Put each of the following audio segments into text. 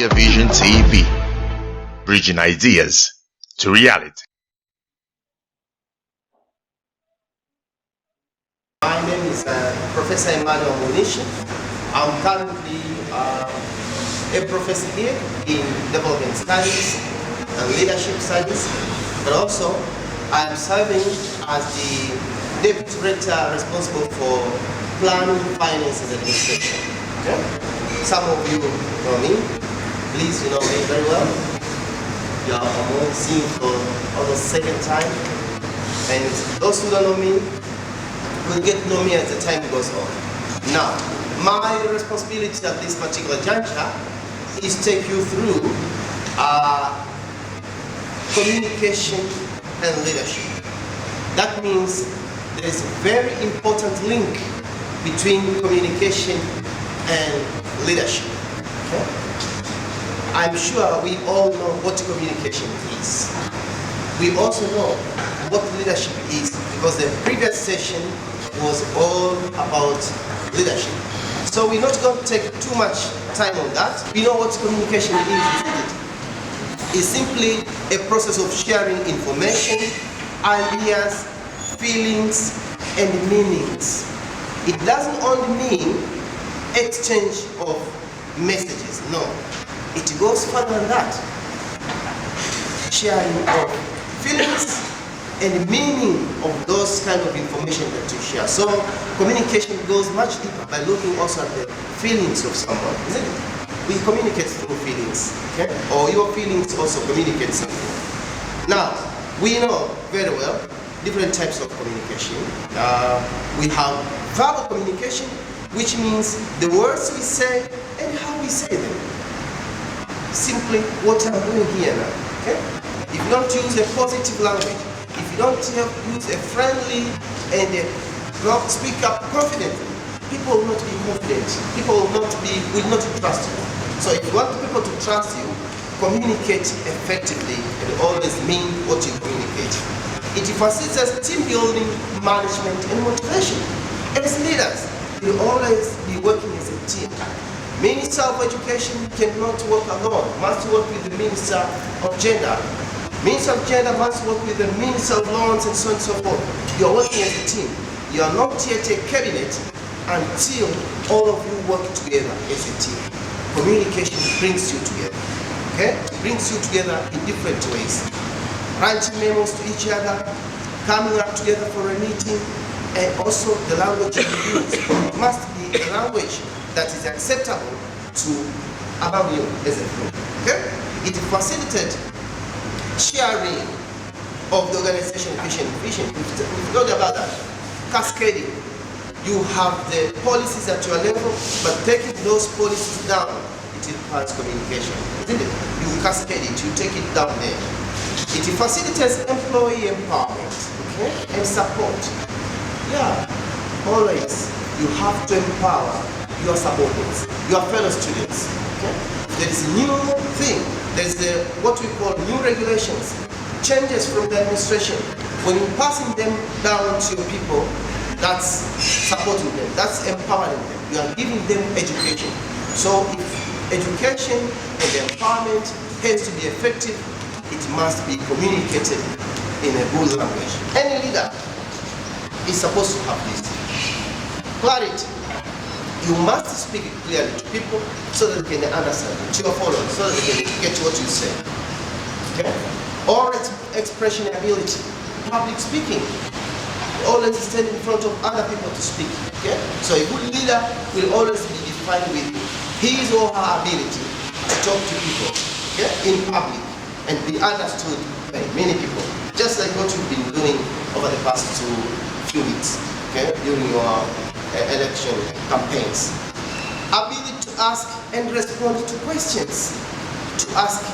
Clear Vision TV, bridging ideas to reality. My name is Professor Emmanuel Munishi. I'm currently a professor here in development studies and leadership studies, but also I'm serving as the Deputy Director responsible for planning, finance, and administration. Okay? Some of you know me. Please, you know me very well. You are almost seeing for almost second time, and those who don't know me will get to know me as the time goes on. Now, my responsibility at this particular juncture is to take you through communication and leadership. That means there is a very important link between communication and leadership. Okay? I'm sure we all know what communication is. We also know what leadership is because the previous session was all about leadership. So we're not going to take too much time on that. We know what communication is, isn't it? It's simply a process of sharing information, ideas, feelings, and meanings. It doesn't only mean exchange of messages, no. It goes further than that. Sharing of feelings and meaning of those kind of information that you share. So communication goes much deeper by looking also at the feelings of someone, isn't it? We communicate through feelings, okay? Or your feelings also communicate something. Now, we know very well different types of communication. We have verbal communication, which means the words we say and how we say them. Simply what I'm doing here now, okay? If you don't use a positive language, if you don't use a friendly and speak up confidently, people will not be confident. People will not trust you. So if you want people to trust you, communicate effectively and always mean what you communicate. It facilitates team building, management, and motivation. As leaders, you always be working as a team. Minister of Education cannot work alone, must work with the Minister of Gender. Minister of Gender must work with the Minister of Laws and so on and so forth. You are working as a team. You are not yet a cabinet until all of you work together as a team. Communication brings you together. Okay? It brings you together in different ways. Writing memos to each other, coming up together for a meeting, and also the language you use must be a language that is acceptable to among you as a group. Okay? It facilitates sharing of the organization vision. We've talked about that. Cascading. You have the policies at your level, but taking those policies down, it requires communication. Isn't it? You cascade it, you take it down there. It facilitates employee empowerment, okay, and support. Yeah, always you have to empower your subordinates, your fellow students. Okay? There is a new thing. There is what we call new regulations, changes from the administration. When you're passing them down to your people, that's supporting them, that's empowering them. You are giving them education. So if education and empowerment has to be effective, it must be communicated in a good language. Any leader is supposed to have this. Clarity. You must speak clearly to people so that they can understand you, to your followers, so that they can get what you say. Okay? Oral expression ability, public speaking. Always stand in front of other people to speak. Okay? So a good leader will always be defined with his or her ability to talk to people, okay, in public and be understood by many people. Just like what you've been doing over the past few weeks, okay, during your election campaigns. Ability to ask and respond to questions, to ask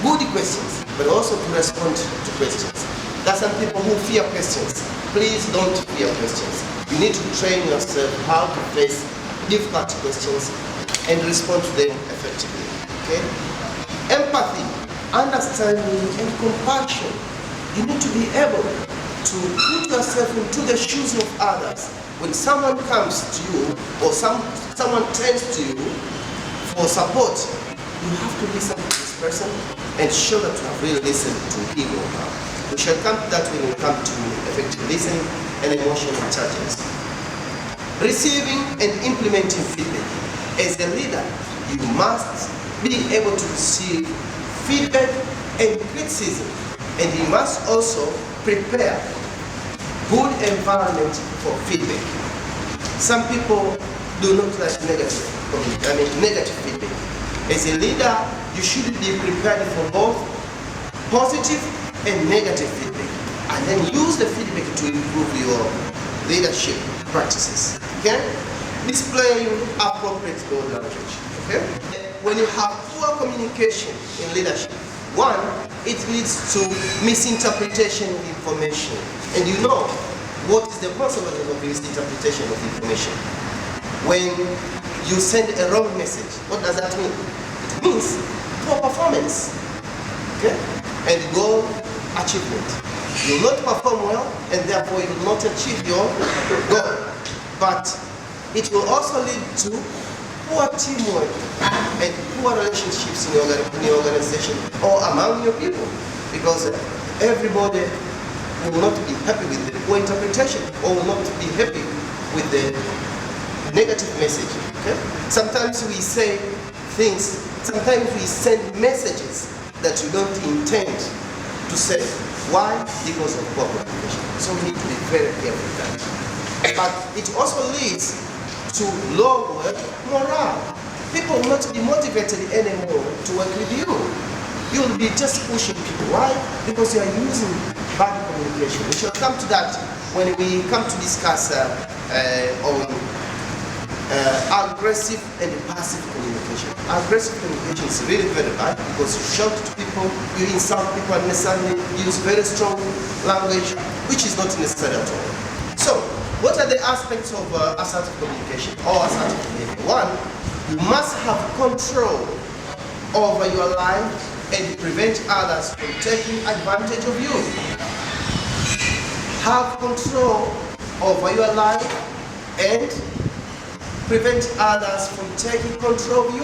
good questions, but also to respond to questions. There are some people who fear questions. Please don't fear questions. You need to train yourself how to face difficult questions and respond to them effectively. Okay? Empathy, understanding, and compassion. You need to be able to put yourself into the shoes of others. When someone comes to you or someone turns to you for support, you have to listen to this person and show that you have really listened to him or her. We shall come to that when we come to effective listening and emotional intelligence. Receiving and implementing feedback. As a leader, you must be able to receive feedback and criticism, and you must also prepare good environment for feedback. Some people do not like negative feedback. As a leader, you should be prepared for both positive and negative feedback, and then use the feedback to improve your leadership practices. Okay? Displaying appropriate body language. Okay? When you have poor communication in leadership, one, it leads to misinterpretation of information. And you know what is the consequence of misinterpretation of information. When you send a wrong message, what does that mean? It means poor performance, okay? And goal achievement. You will not perform well, and therefore you will not achieve your goal. But it will also lead to poor teamwork and poor relationships in your organization or among your people, because everybody will not be happy with the poor interpretation or will not be happy with the negative message. Okay? Sometimes we say things, sometimes we send messages that we don't intend to say. Why? Because of poor communication. So we need to be very careful with that. But it also leads to lower morale. People will not be motivated anymore to work with you. You'll be just pushing people. Why? Because you are using bad communication. We shall come to that when we come to discuss on aggressive and passive communication. Aggressive communication is really very bad because you shout to people, you insult people unnecessarily, use very strong language, which is not necessary at all. So, what are the aspects of assertive communication or assertive behavior? One, you must have control over your life and prevent others from taking advantage of you. Have control over your life and prevent others from taking control of you.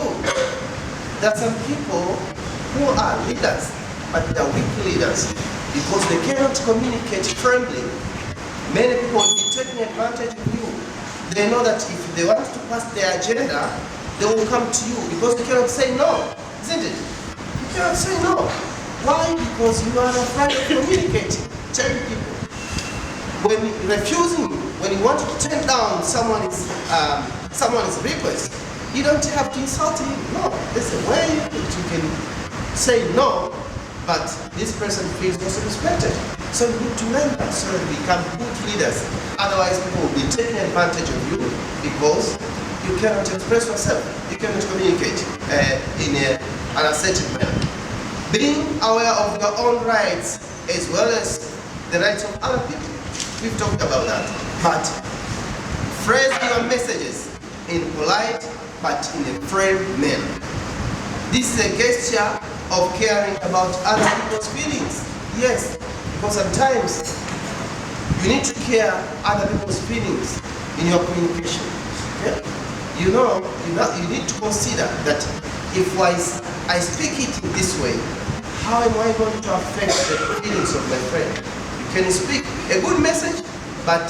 There are some people who are leaders, but they are weak leaders because they cannot communicate firmly. Many people will be taking advantage of you. They know that if they want to pass their agenda, they will come to you because you cannot say no, isn't it? You cannot say no. Why? Because you are afraid of communicating, telling people. When refusing, when you want to turn down someone's request, you don't have to insult him. No, there's a way that you can say no, but this person feels also respected. So you need to learn that so that we become good leaders. Otherwise, people will be taking advantage of you because you cannot express yourself. You cannot communicate in an assertive manner. Being aware of your own rights as well as the rights of other people. We've talked about that. But phrase your messages in polite but in a firm manner. This is a gesture of caring about other people's feelings. Yes. Because sometimes you need to care other people's feelings in your communication. Okay? You know, you need to consider that if I speak it in this way, how am I going to affect the feelings of my friend? You can speak a good message, but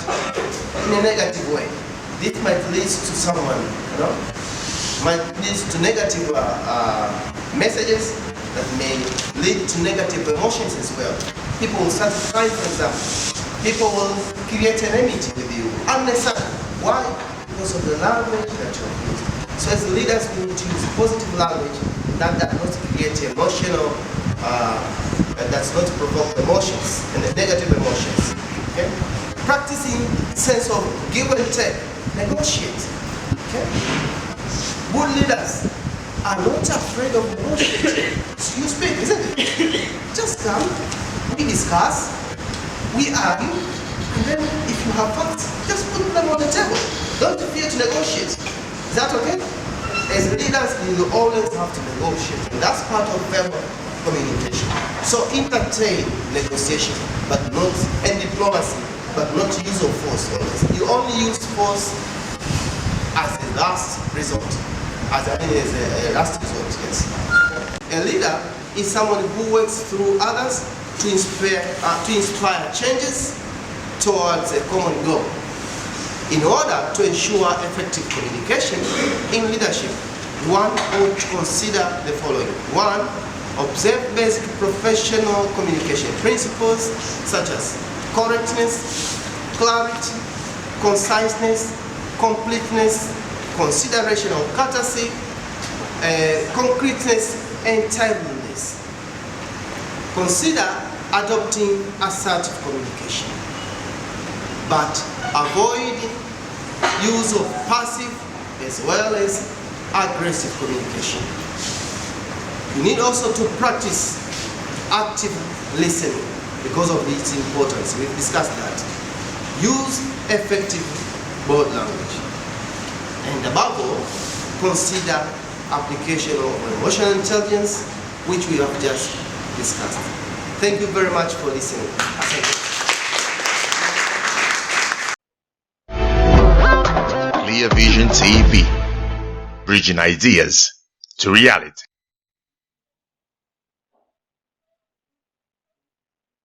in a negative way. This might lead to someone, might lead to negative messages that may lead to negative emotions as well. People will start crying, for example. People will create an enmity with you, unnecessarily. Why? Because of the language that you have used. So as leaders, we need to use positive language that does not create emotional, that does not provoke emotions and negative emotions. Okay? Practicing sense of give and take, negotiate. Okay? Good leaders are not afraid of negotiating. You speak, isn't it? Just come. We discuss, we argue, and then if you have facts, just put them on the table. Don't fear to negotiate. Is that okay? As leaders, you will always have to negotiate, and that's part of verbal communication. So entertain negotiation, but not, and diplomacy, but not use of force always. You only use force as a last resort. as a last resort, yes. A leader is someone who works through others to inspire changes towards a common goal. In order to ensure effective communication in leadership, one ought to consider the following. One, observe basic professional communication principles such as correctness, clarity, conciseness, completeness, consideration of courtesy, concreteness, and timeliness. Consider adopting assertive communication, but avoid use of passive as well as aggressive communication. You need also to practice active listening because of its importance. We've discussed that. Use effective body language. And above all, consider application of emotional intelligence, which we have just discussed. Thank you very much for listening. Clear Vision TV, bridging ideas to reality.